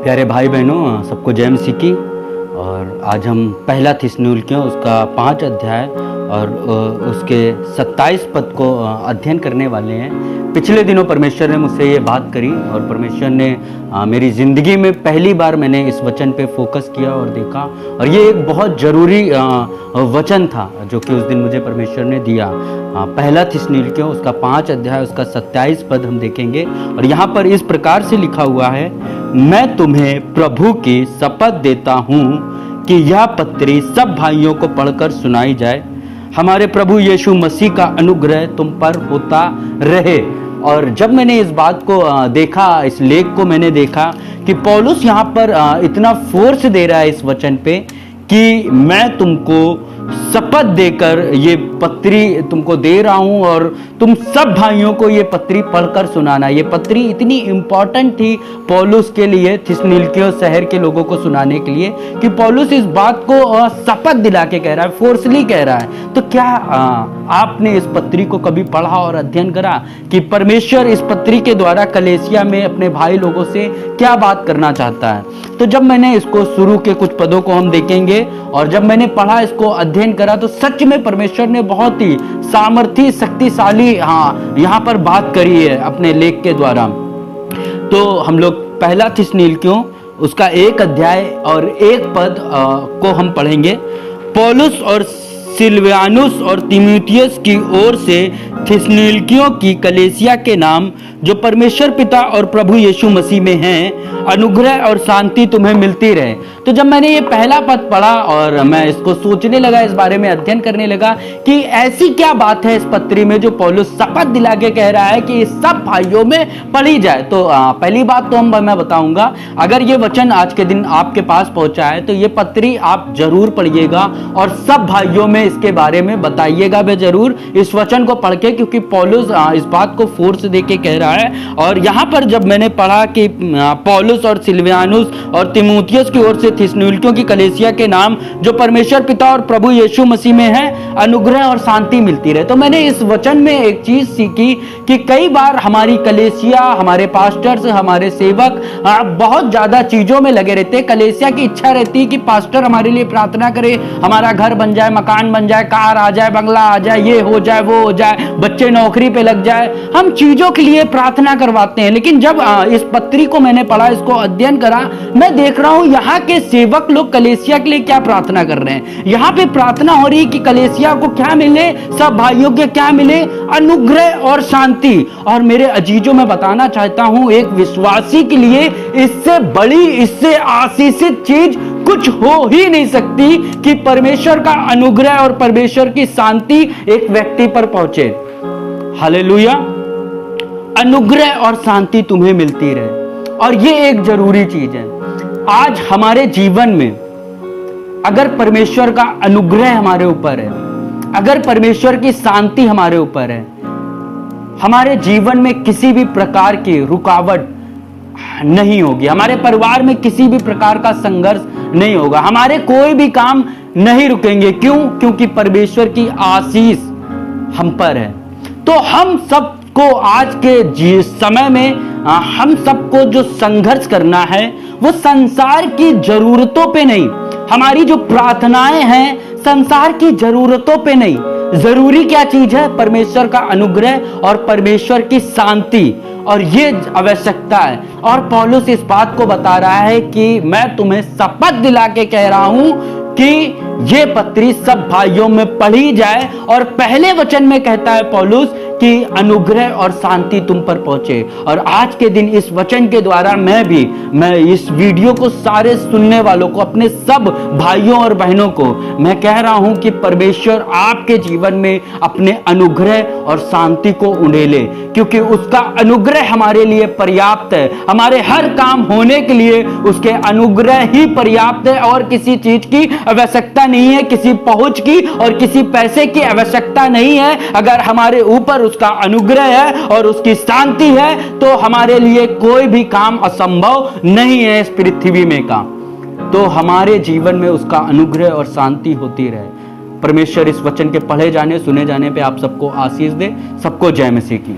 प्यारे भाई बहनों, सबको जय मसीह की। और आज हम पहला थिस्सलुनीकियों उसका 5 अध्याय और उसके 27 पद को अध्ययन करने वाले हैं। पिछले दिनों परमेश्वर ने मुझसे ये बात करी और परमेश्वर ने मेरी ज़िंदगी में पहली बार मैंने इस वचन पे फोकस किया और देखा, और ये एक बहुत ज़रूरी वचन था जो कि उस दिन मुझे परमेश्वर ने दिया। पहला थिस्सलुनीकियों उसका 5 अध्याय उसका 27 पद हम देखेंगे, और यहाँ पर इस प्रकार से लिखा हुआ है, मैं तुम्हें प्रभु की शपथ देता हूँ कि यह पत्री सब भाइयों को पढ़कर सुनाई जाए। हमारे प्रभु यीशु मसीह का अनुग्रह तुम पर होता रहे। और जब मैंने इस बात को देखा, इस लेख को मैंने देखा कि पौलुस यहाँ पर इतना फोर्स दे रहा है इस वचन पे कि मैं तुमको शपथ देकर ये पत्री तुमको दे रहा हूं और तुम सब भाइयों को ये पत्री पढ़कर सुनाना। ये पत्री इतनी इंपॉर्टेंट थी पौलुस के लिए, थिस्सलुनीकियों शहर के लोगों को सुनाने के लिए, कि पौलुस इस बात को शपथ दिला के कह रहा है, फोर्सली कह रहा है। तो क्या आपने इस पत्री को कभी पढ़ा और अध्ययन करा कि परमेश्वर इस पत्री के द्वारा कलीसिया में अपने भाई लोगों से क्या बात करना चाहता है? तो जब मैंने इसको शुरू के कुछ पदों को हम देखेंगे, और जब मैंने पढ़ा, इसको अध्ययन करा, तो सच में परमेश्वर ने बहुत ही सामर्थी शक्तिशाली यहाँ पर बात करी है अपने लेख के द्वारा। तो हम लोग पहला थिस्सलुनीकियों उसका 1 अध्याय और 1 पद को हम पढ़ेंगे। पौलुस और सिलवानुस और तीमुथियुस की ओर से थिस्सलुनीकियों की कलीसिया के नाम जो परमेश्वर पिता और प्रभु यीशु मसीह में हैं, अनुग्रह और शांति तुम्हें मिलती रहे। तो जब मैंने ये पहला पद पढ़ा और मैं इसको सोचने लगा, इस बारे में अध्ययन करने लगा कि ऐसी क्या बात है इस पत्री में जो पौलुस शपथ दिला के कह रहा है कि सब भाइयों में पढ़ी जाए। तो पहली बात तो मैं बताऊंगा, अगर ये वचन आज के दिन आपके पास पहुंचा है तो ये पत्री आप जरूर पढ़िएगा और सब भाइयों में इसके बारे में बताइएगा भी जरूर इस वचन को पढ़ के, क्योंकि पौलुस इस बात को फोर्स देके कह रहा है। और यहाँ पर जब मैंने पढ़ा कि पौलुस और सिलवानुस और तीमुथियुस की ओर से थिस्सलुनीकियों की कलीसिया के नाम जो परमेश्वर पिता और प्रभु यीशु मसीह में है, अनुग्रह और शांति मिलती रहे। तो मैंने इस वचन में एक चीज सीखी कि कई बार हमारी कलीसिया, हमारे पास्टर्स, हमारे सेवक बहुत ज्यादा चीजों में लगे रहते हैं। कलीसिया की इच्छा रहती है कि पास्टर हमारे लिए प्रार्थना करे, हमारा घर बन जाए, मकान बन जाए, कार आ जाए, बंगला आ जाए, ये हो जाए, वो हो जाए, बच्चे नौकरी पे लग जाए। हम चीजों के लिए प्रार्थना करवाते हैं। लेकिन जब इस पत्री को मैंने पढ़ा, इसको अध्ययन करा, मैं देख रहा हूं यहाँ के सेवक लोग कलीसिया के लिए क्या प्रार्थना कर रहे हैं। यहाँ पे प्रार्थना हो रही कि कलीसिया को क्या मिले, सब भाइयों के क्या मिले, अनुग्रह और शांति। और मेरे अजीजों में बताना चाहता हूं, एक विश्वासी के लिए इससे बड़ी, इससे आशीषित चीज कुछ हो ही नहीं सकती कि परमेश्वर का अनुग्रह और परमेश्वर की शांति एक व्यक्ति पर पहुंचे। हालेलुया। अनुग्रह और शांति तुम्हें मिलती रहे, और ये एक जरूरी चीज है। आज हमारे जीवन में अगर परमेश्वर का अनुग्रह हमारे ऊपर है, अगर परमेश्वर की शांति हमारे ऊपर है, हमारे जीवन में किसी भी प्रकार की रुकावट नहीं होगी, हमारे परिवार में किसी भी प्रकार का संघर्ष नहीं होगा, हमारे कोई भी काम नहीं रुकेंगे। क्यों? क्योंकि परमेश्वर की आशीष हम पर है। तो हम सबको आज के समय में हम सबको जो संघर्ष करना है वो संसार की जरूरतों पे नहीं, हमारी जो प्रार्थनाएं हैं संसार की जरूरतों पे नहीं। जरूरी क्या चीज है? परमेश्वर का अनुग्रह और परमेश्वर की शांति, और ये आवश्यकता है। और पौलुस इस बात को बता रहा है कि मैं तुम्हें शपथ दिला के कह रहा हूं कि ये पत्री सब भाइयों में पढ़ी जाए। और पहले वचन में कहता है पौलुस कि अनुग्रह और शांति तुम पर पहुंचे। और आज के दिन इस वचन के द्वारा मैं इस वीडियो को सारे सुनने वालों को, अपने सब भाइयों और बहनों को मैं कह रहा हूं कि परमेश्वर आपके जीवन में अपने अनुग्रह और शांति को उंडेले, क्योंकि उसका अनुग्रह हमारे लिए पर्याप्त है। हमारे हर काम होने के लिए उसके अनुग्रह ही पर्याप्त है, और किसी चीज की आवश्यकता नहीं है, किसी पहुंच की और किसी पैसे की आवश्यकता नहीं है। अगर हमारे ऊपर उसका अनुग्रह है और उसकी शांति है तो हमारे लिए कोई भी काम असंभव नहीं है इस पृथ्वी में का। तो हमारे जीवन में उसका अनुग्रह और शांति होती रहे। परमेश्वर इस वचन के पढ़े जाने, सुने जाने पे आप सबको आशीष दे। सबको जय मसीह की।